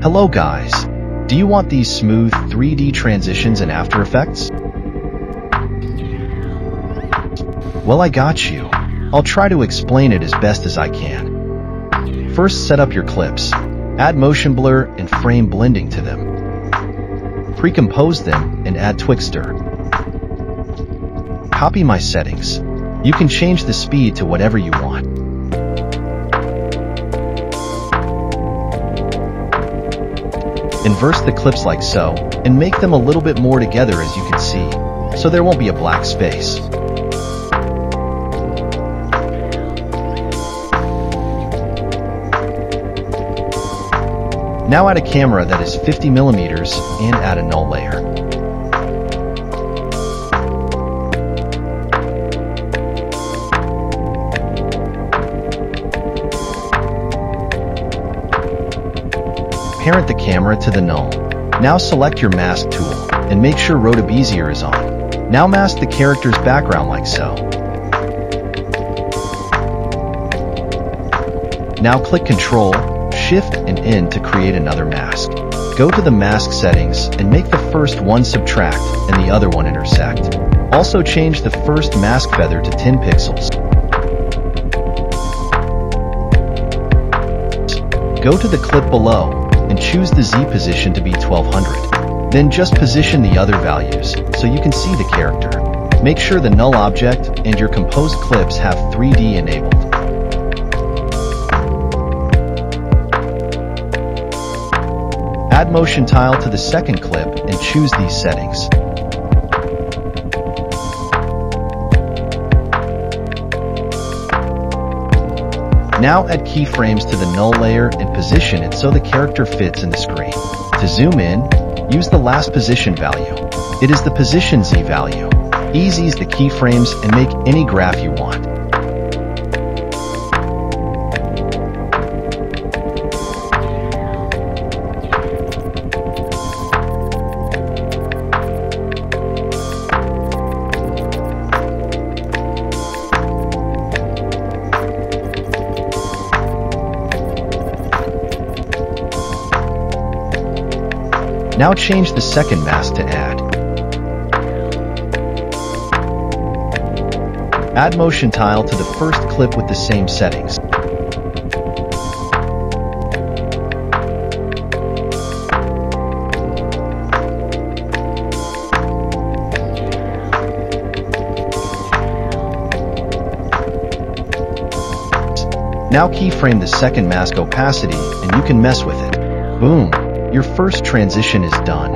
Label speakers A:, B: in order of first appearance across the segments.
A: Hello guys! Do you want these smooth 3D transitions in After Effects? Well, I got you. I'll try to explain it as best as I can. First, set up your clips. Add motion blur and frame blending to them. Pre-compose them and add twixtor. Copy my settings. You can change the speed to whatever you want. Inverse the clips like so, and make them a little bit more together as you can see, so there won't be a black space. Now add a camera that is 50mm and add a null layer. Parent the camera to the null. Now select your mask tool and make sure Roto Bezier is on. Now mask the character's background like so. Now click Ctrl, Shift and N to create another mask. Go to the mask settings and make the first one subtract and the other one intersect. Also change the first mask feather to 10 pixels. Go to the clip below and choose the Z position to be 1200. Then just position the other values so you can see the character. Make sure the null object and your composed clips have 3D enabled. Add motion tile to the second clip and choose these settings. Now add keyframes to the null layer and position it so the character fits in the screen. To zoom in, use the last position value. It is the position Z value. Ease the keyframes and make any graph you want. Now change the second mask to add. Add motion tile to the first clip with the same settings. Now keyframe the second mask opacity and you can mess with it. Boom! Your first transition is done.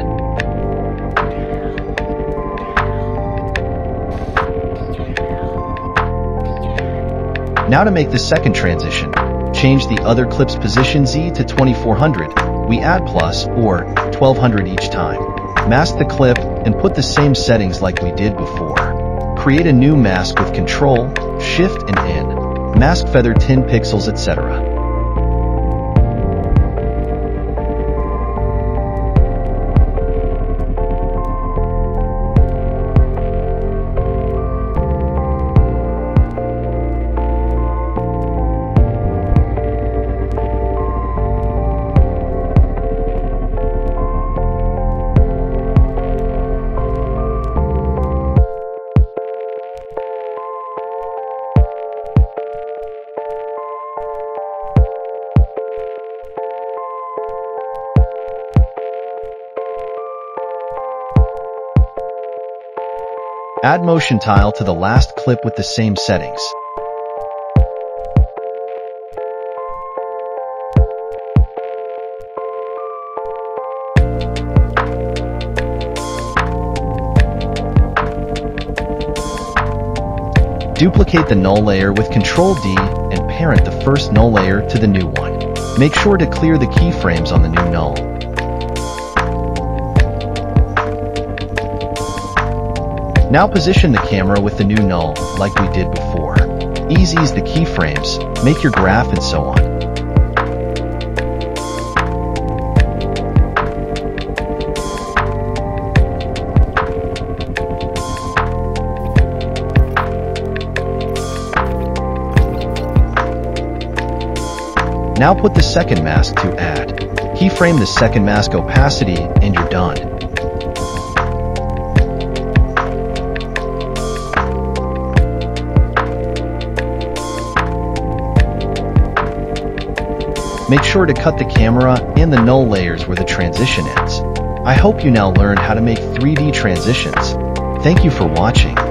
A: Now to make the second transition, change the other clip's position Z to 2400. We add plus or 1200 each time. Mask the clip and put the same settings like we did before. Create a new mask with Ctrl, Shift and N. Mask feather 10 pixels, etc. Add motion tile to the last clip with the same settings. Duplicate the null layer with Ctrl D and parent the first null layer to the new one. Make sure to clear the keyframes on the new null. Now position the camera with the new null, like we did before. Ease the keyframes, make your graph and so on. Now put the second mask to add. Keyframe the second mask opacity and you're done. Make sure to cut the camera and the null layers where the transition ends. I hope you now learned how to make 3D transitions. Thank you for watching.